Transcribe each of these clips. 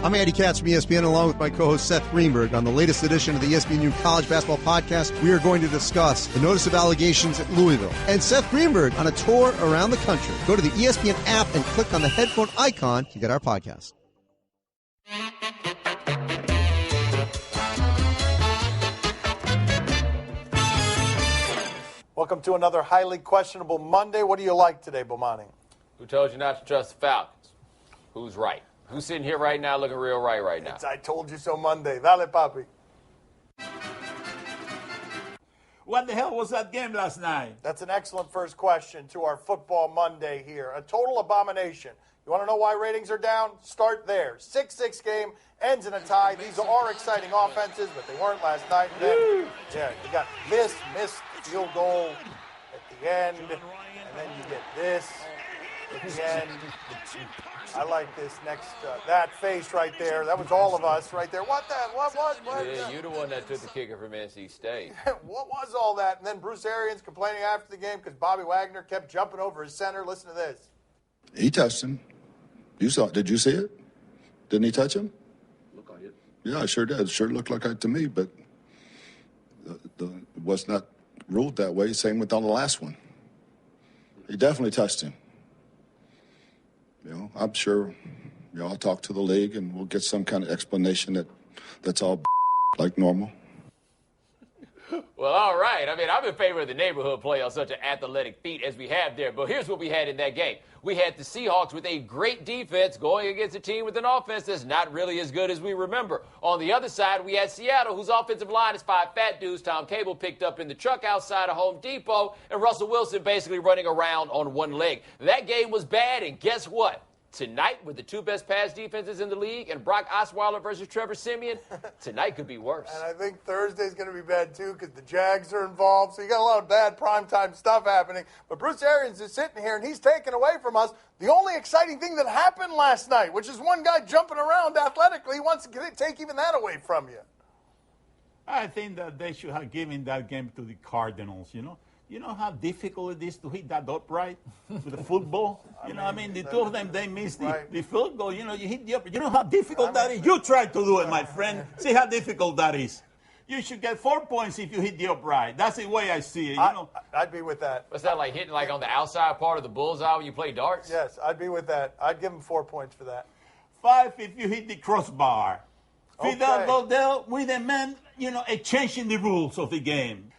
I'm Andy Katz from ESPN, along with my co-host Seth Greenberg. On the latest edition of the ESPNU College Basketball Podcast, we are going to discuss the notice of allegations at Louisville and Seth Greenberg on a tour around the country. Go to the ESPN app and click on the headphone icon to get our podcast. Welcome to another highly questionable Monday. What do you like today, Bomani? Who told you not to trust the Falcons? Who's right? Who's sitting here right now looking real right now? It's I told you so Monday. Dale, papi. What the hell was that game last night? That's an excellent first question to our Football Monday here. A total abomination. You want to know why ratings are down? Start there. 6-6 game, ends in a tie. These are exciting offenses, but they weren't last night. And then, you got this missed field goal at the end, and then you get this at the end. I like this next, that face right there. That was all of us right there. What? Yeah, you're the one that took the kicker from NC State. What was all that? And then Bruce Arians complaining after the game because Bobby Wagner kept jumping over his center. Listen to this. He touched him. You saw it. Did you see it? Didn't he touch him? Look like it. Yeah, it sure did. It sure looked like it to me, but it was not ruled that way. Same with on the last one. He definitely touched him. You know, I'm sure, I'll talk to the league and we'll get some kind of explanation that's all like normal. Well, all right. I mean, I'm in favor of the neighborhood play on such an athletic feat as we have there. But here's what we had in that game. We had the Seahawks with a great defense going against a team with an offense that's not really as good as we remember. On the other side, we had Seattle, whose offensive line is 5 fat dudes Tom Cable picked up in the truck outside of Home Depot, and Russell Wilson basically running around on one leg. That game was bad, and guess what? Tonight, with the two best pass defenses in the league and Brock Osweiler versus Trevor Siemian, tonight could be worse. And I think Thursday's going to be bad, too, because the Jags are involved. So you got a lot of bad primetime stuff happening. But Bruce Arians is sitting here, and he's taking away from us the only exciting thing that happened last night, which is one guy jumping around athletically. He wants to take even that away from you. I think that they should have given that game to the Cardinals, You know how difficult it is to hit that upright with a football? The two of them, they missed the field goal. You hit the upright. You know how difficult that is? You try to do it, my friend. See how difficult that is. You should get 4 points if you hit the upright. That's the way I see it, I'd be with that. What's that, like hitting like on the outside part of the bullseye when you play darts? Yes, I'd be with that. I'd give him 4 points for that. 5 if you hit the crossbar. Fidel Okay. Godell with a man, a change in the rules of the game.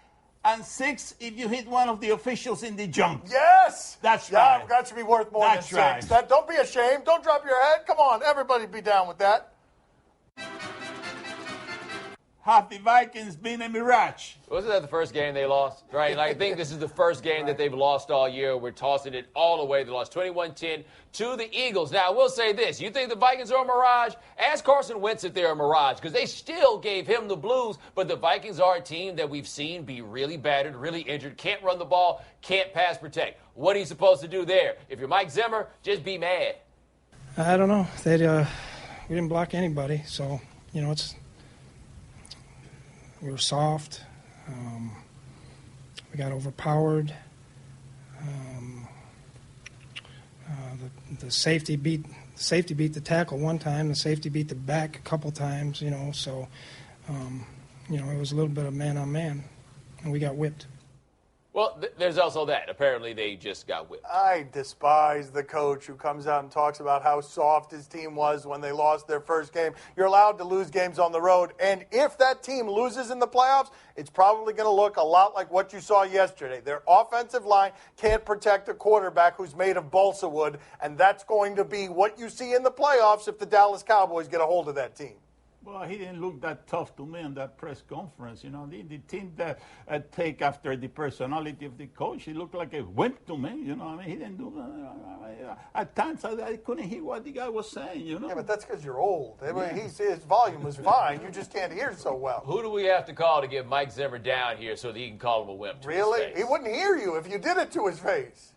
And 6 if you hit one of the officials in the junk. Yes! That's right. Yeah, that should be worth more That's than 6. right. Don't be ashamed. Don't drop your head. Come on, everybody be down with that. Have the Vikings been a mirage? Wasn't that the first game they lost? Right? Like, I think this is the first game that they've lost all year. We're tossing it all away. They lost 21-10 to the Eagles. Now, I will say this. You think the Vikings are a mirage? Ask Carson Wentz if they're a mirage, because they still gave him the blues. But the Vikings are a team that we've seen be really battered, really injured, can't run the ball, can't pass protect. What are you supposed to do there? If you're Mike Zimmer, just be mad. I don't know. We didn't block anybody, so, we were soft. We got overpowered. The safety beat the tackle one time. The safety beat the back a couple times. So it was a little bit of man on man, and we got whipped. Well, there's also that. Apparently, they just got whipped. I despise the coach who comes out and talks about how soft his team was when they lost their first game. You're allowed to lose games on the road, and if that team loses in the playoffs, it's probably going to look a lot like what you saw yesterday. Their offensive line can't protect a quarterback who's made of balsa wood, and that's going to be what you see in the playoffs if the Dallas Cowboys get a hold of that team. Well, he didn't look that tough to me in that press conference. The team that take after the personality of the coach, he looked like a wimp to me. He didn't do at times I couldn't hear what the guy was saying. Yeah, but that's because you're old. I mean, his volume was fine. You just can't hear so well. Who do we have to call to get Mike Zimmer down here so that he can call him a wimp? Really? He wouldn't hear you if you did it to his face.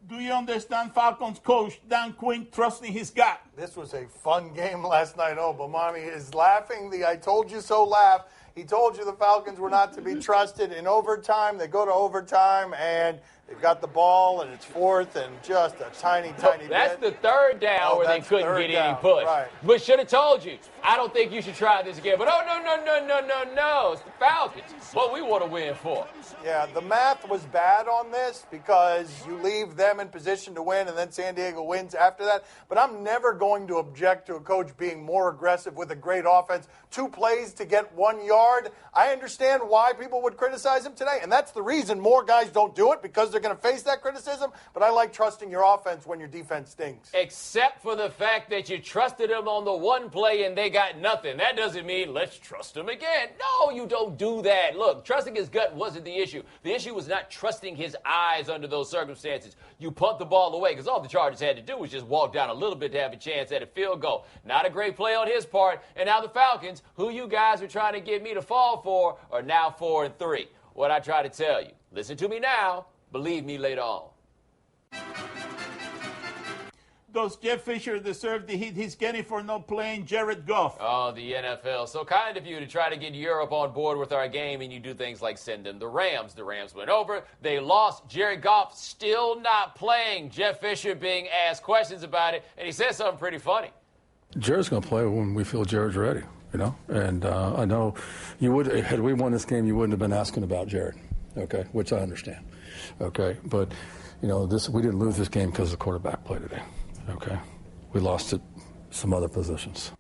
Do you understand Falcons coach Dan Quinn trusting his gut? This was a fun game last night. Oh, Bomani is laughing the I told you so laugh. He told you the Falcons were not to be trusted in overtime. They go to overtime, and they've got the ball, and it's fourth and just a tiny bit. That's the third down where they couldn't get any push. Right. But should have told you, I don't think you should try this again. But no. It's the Falcons. What we want to win for. Yeah, the math was bad on this because you leave them in position to win, and then San Diego wins after that. But I'm never going to object to a coach being more aggressive with a great offense. 2 plays to get 1 yard. I understand why people would criticize him today, and that's the reason more guys don't do it, because they're going to face that criticism. But I like trusting your offense when your defense stinks. Except for the fact that you trusted them on the 1 play and they got nothing. That doesn't mean let's trust them again. No, you don't do that. Look, trusting his gut wasn't the issue. The issue was not trusting his eyes under those circumstances. You punt the ball away because all the Chargers had to do was just walk down a little bit to have a chance at a field goal. Not a great play on his part. And now the Falcons, who you guys are trying to get me to fall for, are now 4-3. What I try to tell you, listen to me now, believe me later on. Does Jeff Fisher deserve the hit he's getting for not playing Jared Goff? Oh, the NFL. So kind of you to try to get Europe on board with our game, and you do things like send them the Rams. The Rams went over. They lost. Jared Goff still not playing. Jeff Fisher being asked questions about it, and he said something pretty funny. Jared's going to play when we feel Jared's ready, you know. And I know you would, had we won this game, you wouldn't have been asking about Jared, okay, which I understand, okay. But, you know, we didn't lose this game because the quarterback played today. Okay, we lost at some other positions.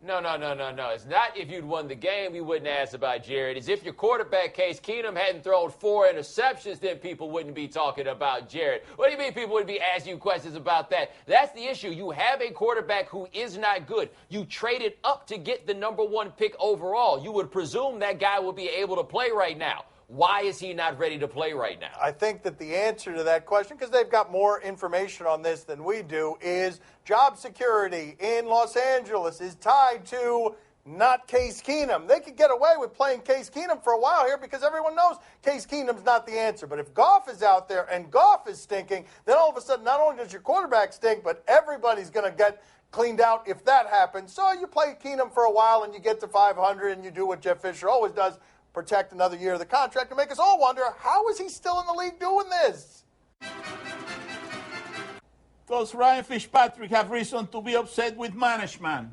No. It's not if you'd won the game, we wouldn't ask about Jared. It's if your quarterback, Case Keenum, hadn't thrown 4 interceptions, then people wouldn't be talking about Jared. What do you mean people wouldn't be asking you questions about that? That's the issue. You have a quarterback who is not good. You traded up to get the number 1 pick overall. You would presume that guy would be able to play right now. Why is he not ready to play right now? I think that the answer to that question, because they've got more information on this than we do, is job security in Los Angeles is tied to not Case Keenum. They could get away with playing Case Keenum for a while here because everyone knows Case Keenum's not the answer. But if Goff is out there and Goff is stinking, then all of a sudden not only does your quarterback stink, but everybody's going to get cleaned out if that happens. So you play Keenum for a while and you get to 500 and you do what Jeff Fisher always does, protect another year of the contract, and make us all wonder, how is he still in the league doing this? Does Ryan Fitzpatrick have reason to be upset with management?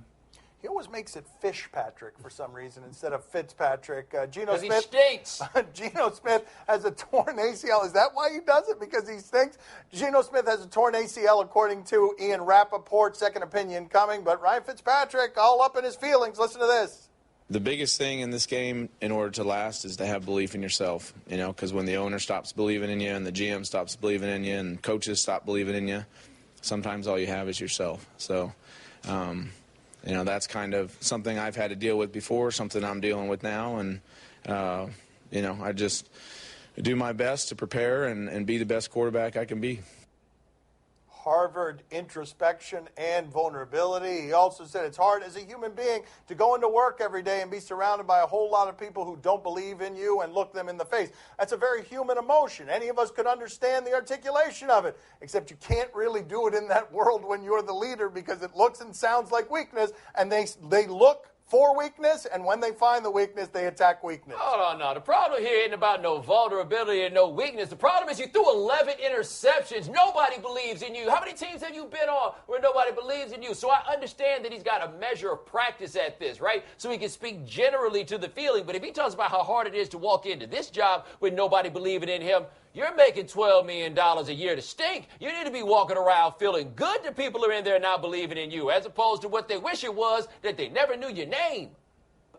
He always makes it Fitzpatrick for some reason instead of Fitzpatrick. Geno Smith. He stinks. Geno Smith has a torn ACL. Is that why he does it? Because he stinks? Geno Smith has a torn ACL, according to Ian Rappaport. Second opinion coming. But Ryan Fitzpatrick, all up in his feelings. Listen to this. The biggest thing in this game, in order to last, is to have belief in yourself, you know, because when the owner stops believing in you and the GM stops believing in you and coaches stop believing in you, sometimes all you have is yourself. So, you know, that's kind of something I've had to deal with before, something I'm dealing with now, and, you know, I just do my best to prepare and be the best quarterback I can be. Harvard introspection and vulnerability. He also said it's hard as a human being to go into work every day and be surrounded by a whole lot of people who don't believe in you and look them in the face. That's a very human emotion. Any of us could understand the articulation of it, except you can't really do it in that world when you're the leader because it looks and sounds like weakness, and they look for weakness, and when they find the weakness, they attack weakness. No. The problem here isn't about no vulnerability and no weakness. The problem is you threw 11 interceptions. Nobody believes in you. How many teams have you been on where nobody believes in you? So I understand that he's got a measure of practice at this, right? So he can speak generally to the feeling. But if he talks about how hard it is to walk into this job with nobody believing in him, you're making $12 million a year to stink. You need to be walking around feeling good that people are in there not believing in you, as opposed to what they wish it was, that they never knew your name.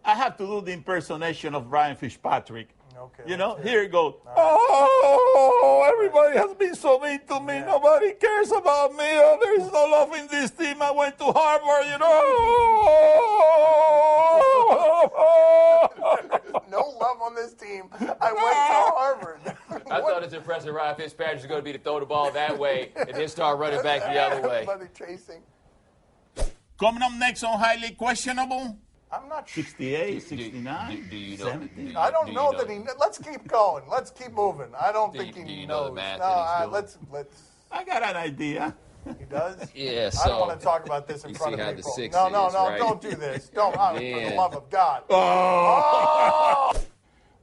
I have to do the impersonation of Ryan Fitzpatrick. Okay, you know, here it goes. Oh, everybody has been so mean to me. Yeah. Nobody cares about me. Oh, there is no love in this team. I went to Harvard, you know. No love on this team. I went to Harvard. I thought it's impressive Ryan Fitzpatrick is going to be to throw the ball that way and then start running back the other way. Everybody chasing. Coming up next on Highly Questionable. I'm not sure. 68, 69, do you know? 70. I don't know that he. Let's keep going. Let's keep moving. I don't think he knows. Do you know the math? No, let's. I got an idea. He does? Yeah, I don't want to talk about this in front of how people. the 6 No, is, right? don't do this. Don't, for the love of God.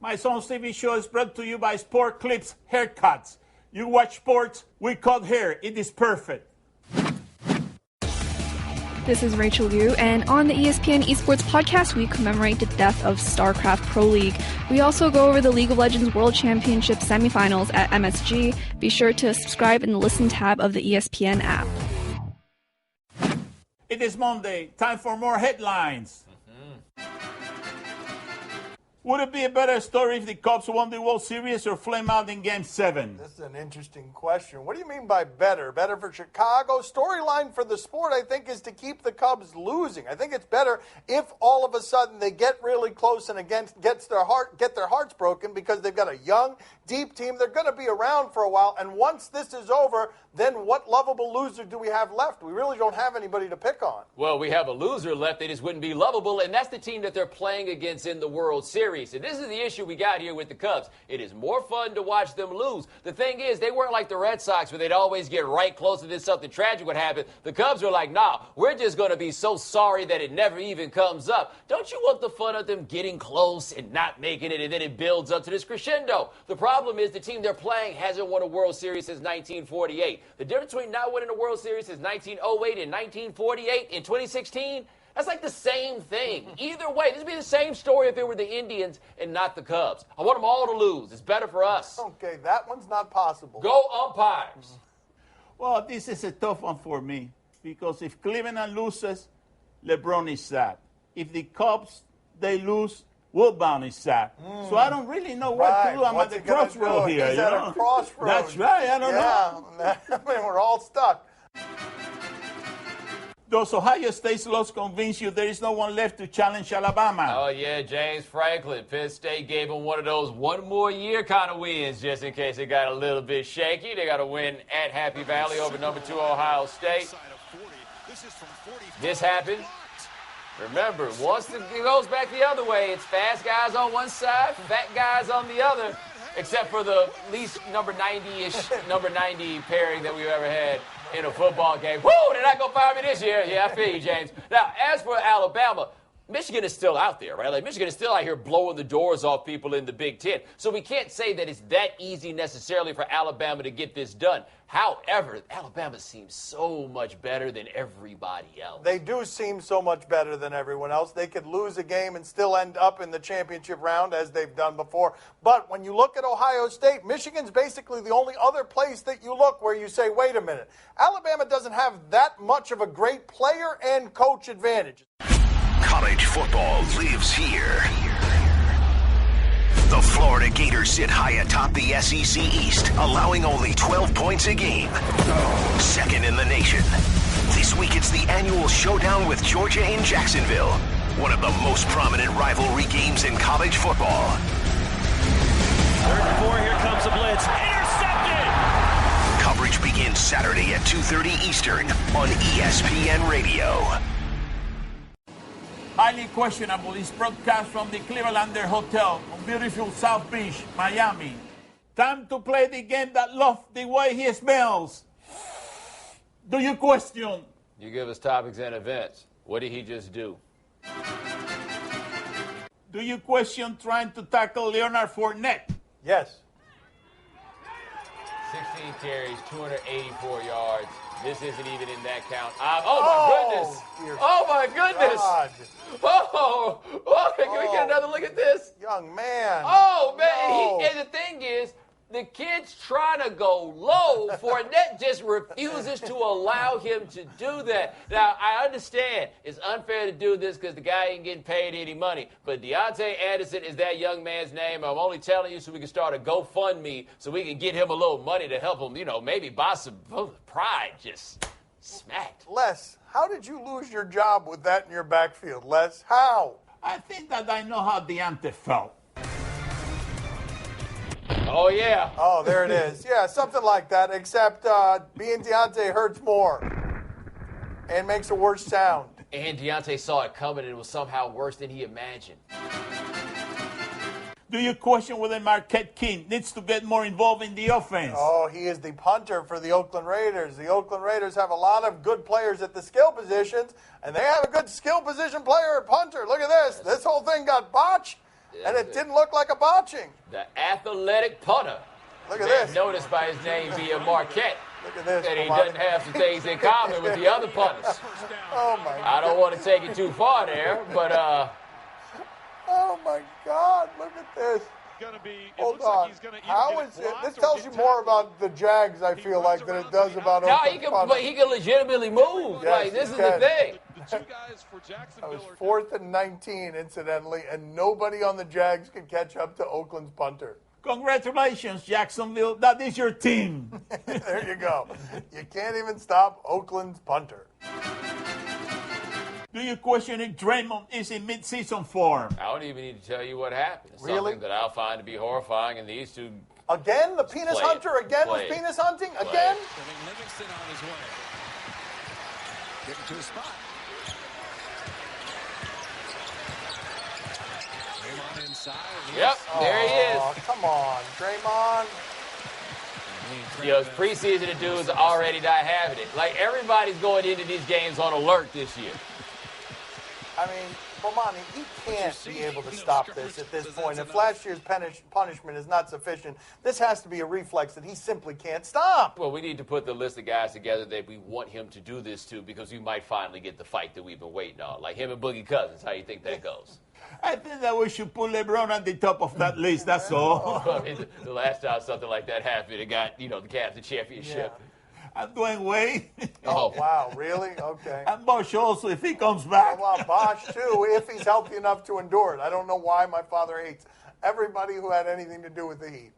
My son's TV show is brought to you by Sport Clips Haircuts. You watch sports, we cut hair. It is perfect. This is Rachel Liu, and on the ESPN Esports podcast, we commemorate the death of StarCraft Pro League. We also go over the League of Legends World Championship semifinals at MSG. Be sure to subscribe in the Listen tab of the ESPN app. It is Monday. Time for more headlines. Would it be a better story if the Cubs won the World Series or flame out in Game 7? This is an interesting question. What do you mean by better? Better for Chicago? Storyline for the sport, I think, is to keep the Cubs losing. I think it's better if all of a sudden they get really close and get their hearts broken because they've got a young, deep team. They're going to be around for a while. And once this is over, then what lovable loser do we have left? We really don't have anybody to pick on. Well, we have a loser left. They just wouldn't be lovable, and that's the team that they're playing against in the World Series. And this is the issue we got here with the Cubs. It is more fun to watch them lose. The thing is, they weren't like the Red Sox where they'd always get right close and then something tragic would happen. The Cubs were like, nah, we're just going to be so sorry that it never even comes up. Don't you want the fun of them getting close and not making it, and then it builds up to this crescendo? The problem is the team they're playing hasn't won a World Series since 1948. The difference between not winning a World Series since 1908 and 1948 in 2016, that's like the same thing. Either way, this would be the same story if it were the Indians and not the Cubs. I want them all to lose. It's better for us. Okay, that one's not possible. Go umpires. Well, this is a tough one for me because if Cleveland loses, LeBron is sad. If the Cubs, they lose, Wilbon is sad. So I don't really know what to do. I'm at the crossroad here. He's at a crossroad. That's right. I don't know. I mean, we're all stuck. Does Ohio State's loss convince you there is no one left to challenge Alabama? Oh, yeah, James Franklin. Penn State gave him one of those one more year kind of wins just in case it got a little bit shaky. They got a win at Happy Valley over number 2 Ohio State. This happened. Remember, once it goes back the other way, it's fast guys on one side, fat guys on the other, except for the least number 90-ish, number 90 pairing that we've ever had in a football game. Woo, they're not going to fire me this year. Yeah, I feel you, James. Now, as for Alabama, Michigan is still out there, right? Like, Michigan is still out here blowing the doors off people in the Big Ten. So we can't say that it's that easy necessarily for Alabama to get this done. However, Alabama seems so much better than everybody else. They do seem so much better than everyone else. They could lose a game and still end up in the championship round, as they've done before. But when you look at Ohio State, Michigan's basically the only other place that you look where you say, wait a minute, Alabama doesn't have that much of a great player and coach advantage. College football lives here. The Florida Gators sit high atop the SEC East, allowing only 12 points a game. Second in the nation. This week it's the annual showdown with Georgia in Jacksonville, one of the most prominent rivalry games in college football. 3rd and 4, here comes the blitz. Intercepted! Coverage begins Saturday at 2:30 Eastern on ESPN Radio. Highly questionable is broadcast from the Clevelander Hotel on beautiful South Beach, Miami. Time to play the game that loves the way he smells. Do you question? You give us topics and events. What did he just do? Do you question trying to tackle Leonard Fournette? Yes. 16 carries, 284 yards. This isn't even in that count. Oh, my goodness. Oh, my goodness. God. Can we get another look at this? Young man. Oh, man. No. And the thing is, the kid's trying to go low. Fournette just refuses to allow him to do that. Now, I understand it's unfair to do this because the guy ain't getting paid any money. But Deontay Anderson is that young man's name. I'm only telling you so we can start a GoFundMe so we can get him a little money to help him, maybe buy some pride. Just smacked. Les, how did you lose your job with that in your backfield, Les? How? I think that I know how Deontay felt. Oh, yeah. Oh, there it is. Yeah, something like that, except being Deontay hurts more and makes a worse sound. And Deontay saw it coming, and it was somehow worse than he imagined. Do you question whether Marquette King needs to get more involved in the offense? Oh, he is the punter for the Oakland Raiders. The Oakland Raiders have a lot of good players at the skill positions, and they have a good skill position player at punter. Look at this. This whole thing got botched, and it didn't look like a botching. The athletic punter. Look at this. Noticed by his name being Marquette. Look at this. And he doesn't have some things in common with the other punters. Oh, my God. I don't want to take it too far there, but oh, my God. Look at this. Hold on. How is it? This tells you more about the Jags, I feel like, than it does about Oakland. But he can legitimately move. Yes, like, this is the thing. That was 4th and 19, incidentally, and nobody on the Jags can catch up to Oakland's punter. Congratulations, Jacksonville. That is your team. There you go. You can't even stop Oakland's punter. Do you question if Draymond is in mid-season form? I don't even need to tell you what happened. It's Really? something that I'll find to be horrifying, and these two... Again? The penis Play it. hunter again Play was it. penis hunting? Play Again? it. Livingston on his way. Getting to his spot. Draymond inside. Yep, there he is. Oh, come on, Draymond. You know, it's preseason, the dudes are already not having it. Like, everybody's going into these games on alert this year. I mean, Bomani, he can't be able to stop this at this point. If last year's punishment is not sufficient, this has to be a reflex that he simply can't stop. Well, we need to put the list of guys together that we want him to do this to, because we might finally get the fight that we've been waiting on. Like him and Boogie Cousins. How you think that goes? I think that we should put LeBron at the top of that list, that's all. I mean, the last time something like that happened, it got, the Cavs the championship. I'm doing Wade. Oh, wow, really? Okay. And Bosch also, if he comes back. Well, Bosch, too, if he's healthy enough to endure it. I don't know why my father hates everybody who had anything to do with the Heat.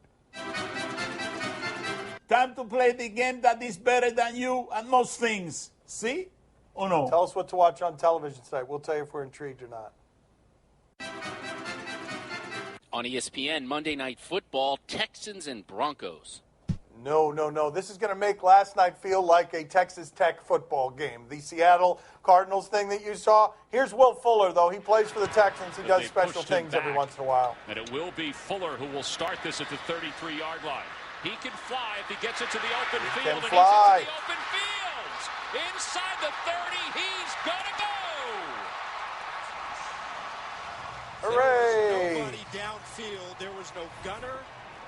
Time to play the game that is better than you and most things. See? Or no? Tell us what to watch on television tonight. We'll tell you if we're intrigued or not. On ESPN, Monday Night Football, Texans and Broncos. No. This is going to make last night feel like a Texas Tech football game. The Seattle Cardinals thing that you saw. Here's Will Fuller, though. He plays for the Texans. He does special things every once in a while. And it will be Fuller who will start this at the 33-yard line. He can fly if he gets it to the open field. Can fly. He's into the open fields. Inside the 30, he's going to go. Hooray! Nobody downfield. There was no gunner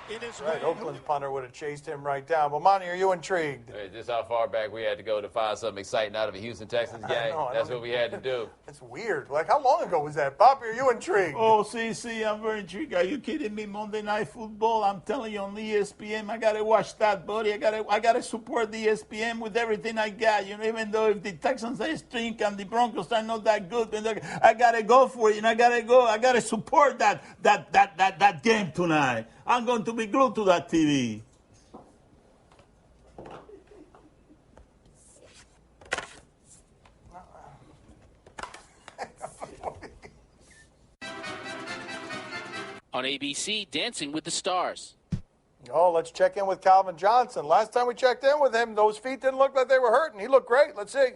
in his Right, way. Oakland's punter would have chased him right down. But, Monty, are you intrigued? Hey, this is how far back we had to go to find something exciting out of a Houston Texans game. That's what we had to do. It's weird. Like, how long ago was that? Bobby, are you intrigued? Oh, see, I'm very intrigued. Are you kidding me? Monday Night Football, I'm telling you, on ESPN, I got to watch that, buddy. I gotta support the ESPN with everything I got. Even though if the Texans are stink and the Broncos are not that good, I got to go for it, and I got to go. I got to support that game tonight. I'm going to be glued to that TV. On ABC, Dancing with the Stars. Oh, let's check in with Calvin Johnson. Last time we checked in with him, those feet didn't look like they were hurting. He looked great. Let's see.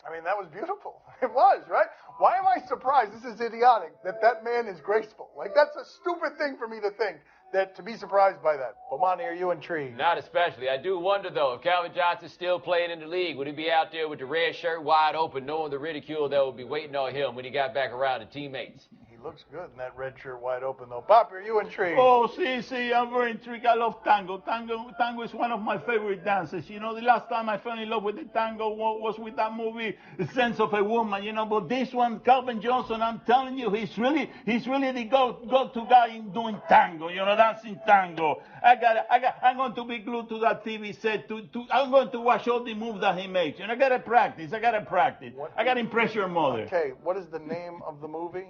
I mean, that was beautiful. It was, right? Why am I surprised? This is idiotic that man is graceful. Like, that's a stupid thing for me to think, that to be surprised by that. Bomani, are you intrigued? Not especially. I do wonder, though, if Calvin Johnson's still playing in the league, would he be out there with the red shirt wide open, knowing the ridicule that would be waiting on him when he got back around to teammates? He looks good in that red shirt wide open, though. Pop, are you intrigued? Oh, see, I'm very intrigued. I love tango. Tango is one of my favorite dances. The last time I fell in love with the tango was with that movie, The Sense of a Woman. But this one, Calvin Johnson, I'm telling you, he's really the go-to guy in doing tango. Dancing tango. I'm going to be glued to that TV set. I'm going to watch all the moves that he makes. I gotta practice. I gotta impress your mother. Okay, what is the name of the movie?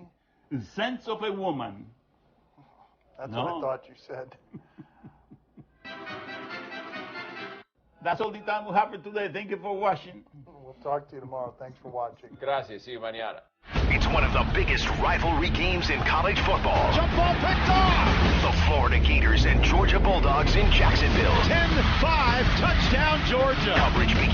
The sense of a woman. That's what I thought you said. That's all the time we have for today. Thank you for watching. We'll talk to you tomorrow. Thanks for watching. Gracias. See you mañana. It's one of the biggest rivalry games in college football. Jump ball picked off. The Florida Gators and Georgia Bulldogs in Jacksonville. 10-5, touchdown Georgia. Coverage begins